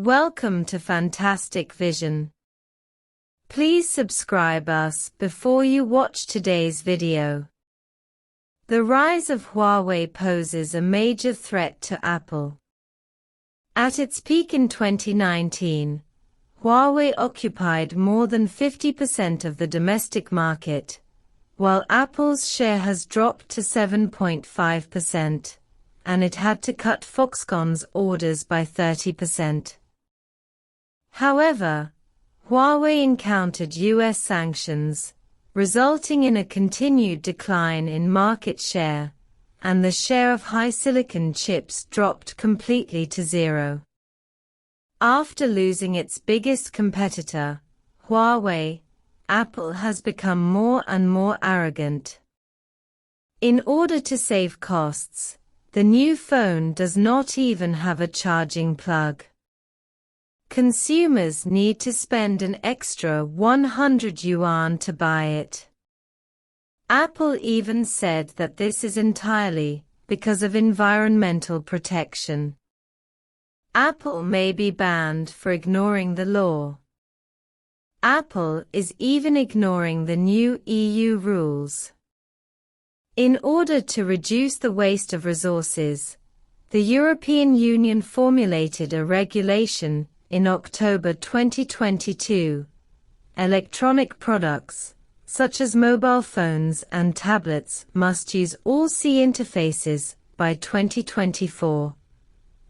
Welcome to Fantastic Vision. Please subscribe us before you watch today's video. The rise of Huawei poses a major threat to Apple. At its peak in 2019, Huawei occupied more than 50% of the domestic market, while Apple's share has dropped to 7.5%, and it had to cut Foxconn's orders by 30%. However, Huawei encountered US sanctions, resulting in a continued decline in market share, and the share of high-silicon chips dropped completely to zero. After losing its biggest competitor, Huawei, Apple has become more and more arrogant. In order to save costs, the new phone does not even have a charging plug. Consumers need to spend an extra 100 yuan to buy it. Apple even said that this is entirely because of environmental protection. Apple may be banned for ignoring the law. Apple is even ignoring the new EU rules. In order to reduce the waste of resources, the European Union formulated a regulation in October 2022. Electronic products, such as mobile phones and tablets, must use all C interfaces by 2024.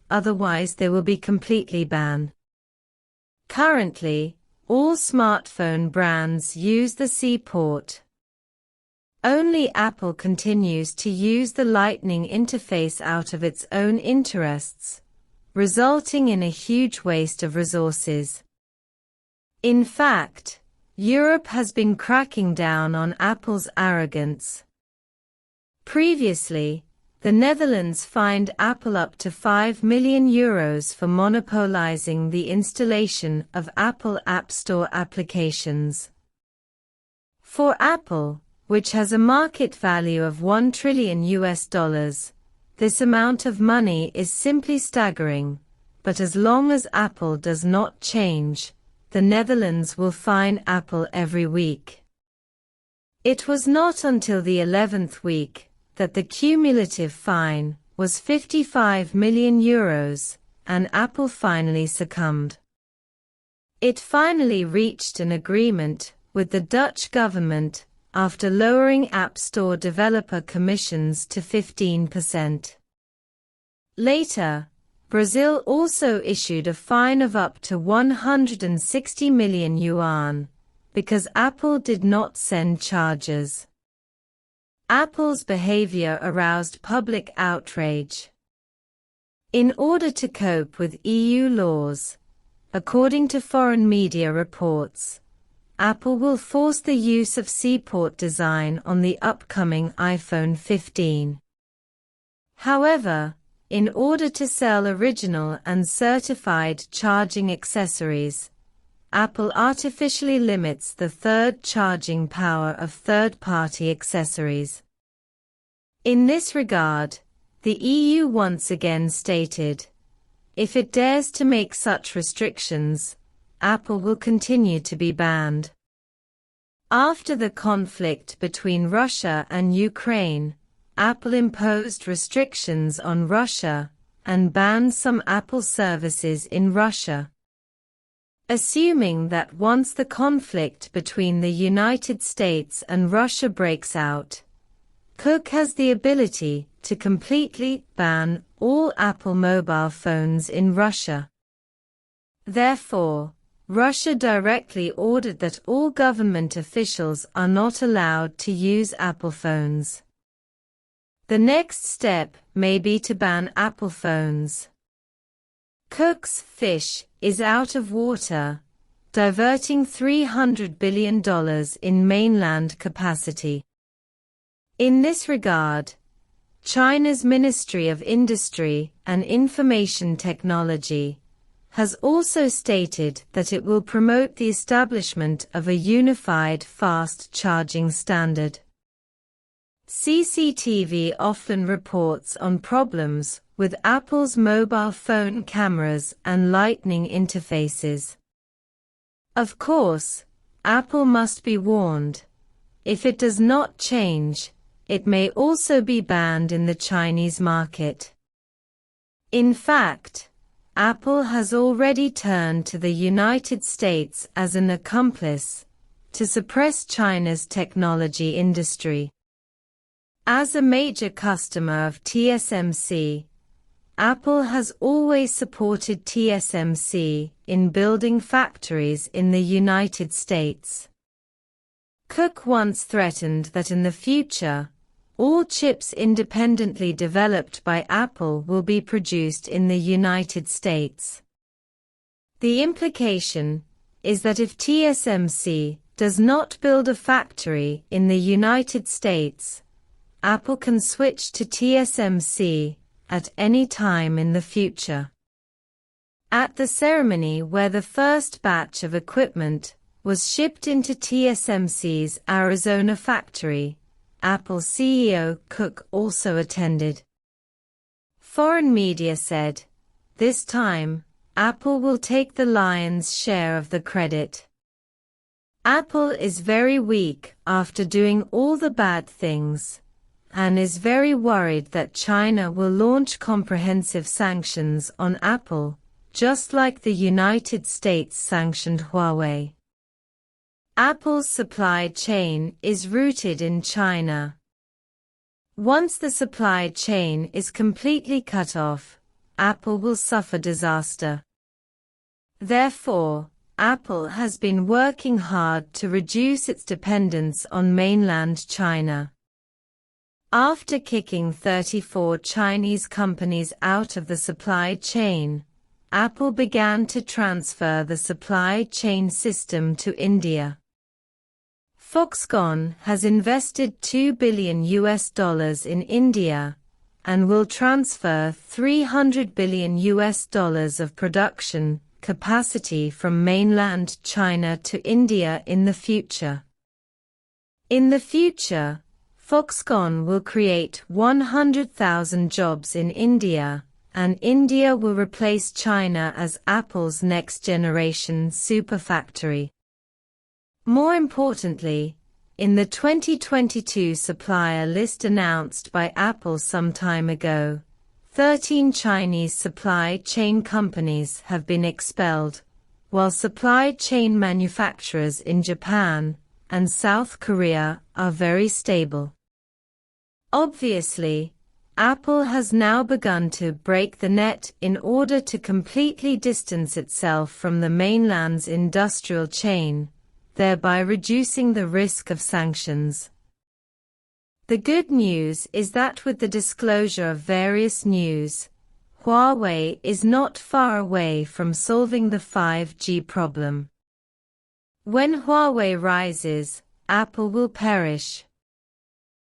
Otherwise, they will be completely banned. Currently, all smartphone brands use the C port. Only Apple continues to use the Lightning interface out of its own interests, resulting in a huge waste of resources. In fact, Europe has been cracking down on Apple's arrogance. Previously, the Netherlands fined Apple up to €5 million for monopolizing the installation of Apple App Store applications. For Apple, which has a market value of $1 trillion, this amount of money is simply staggering, but as long as Apple does not change, the Netherlands will fine Apple every week. It was not until the 11th week that the cumulative fine was €55 million, and Apple finally succumbed. It finally reached an agreement with the Dutch government after lowering App Store developer commissions to 15%. Later, Brazil also issued a fine of up to 160 million yuan, because Apple did not send chargers. Apple's behavior aroused public outrage. In order to cope with EU laws, according to foreign media reports, Apple will force the use of C-port design on the upcoming iPhone 15. However, in order to sell original and certified charging accessories, Apple artificially limits the third charging power of third-party accessories. In this regard, the EU once again stated, if it dares to make such restrictions, Apple will continue to be banned. After the conflict between Russia and Ukraine, Apple imposed restrictions on Russia and banned some Apple services in Russia. Assuming that once the conflict between the United States and Russia breaks out, Cook has the ability to completely ban all Apple mobile phones in Russia. Therefore, Russia directly ordered that all government officials are not allowed to use Apple phones. The next step may be to ban Apple phones. Cook's fish is out of water, diverting $300 billion in mainland capacity. In this regard, China's Ministry of Industry and Information Technology has also stated that it will promote the establishment of a unified fast charging standard. CCTV often reports on problems with Apple's mobile phone cameras and Lightning interfaces. Of course, Apple must be warned. If it does not change, it may also be banned in the Chinese market. In fact, Apple has already turned to the United States as an accomplice to suppress China's technology industry. As a major customer of TSMC, Apple has always supported TSMC in building factories in the United States. Cook once threatened that in the future, all chips independently developed by Apple will be produced in the United States. The implication is that if TSMC does not build a factory in the United States, Apple can switch to TSMC at any time in the future. At the ceremony where the first batch of equipment was shipped into TSMC's Arizona factory, Apple CEO Cook also attended. Foreign media said, "This time, Apple will take the lion's share of the credit." Apple is very weak after doing all the bad things, and is very worried that China will launch comprehensive sanctions on Apple, just like the United States sanctioned Huawei. Apple's supply chain is rooted in China. Once the supply chain is completely cut off, Apple will suffer disaster. Therefore, Apple has been working hard to reduce its dependence on mainland China. After kicking 34 Chinese companies out of the supply chain, Apple began to transfer the supply chain system to India. Foxconn has invested $2 billion in India and will transfer $300 billion of production capacity from mainland China to India in the future. In the future, Foxconn will create 100,000 jobs in India, and India will replace China as Apple's next-generation superfactory. More importantly, in the 2022 supplier list announced by Apple some time ago, 13 Chinese supply chain companies have been expelled, while supply chain manufacturers in Japan and South Korea are very stable. Obviously, Apple has now begun to break the net in order to completely distance itself from the mainland's industrial chain, thereby reducing the risk of sanctions. The good news is that with the disclosure of various news, Huawei is not far away from solving the 5G problem. When Huawei rises, Apple will perish.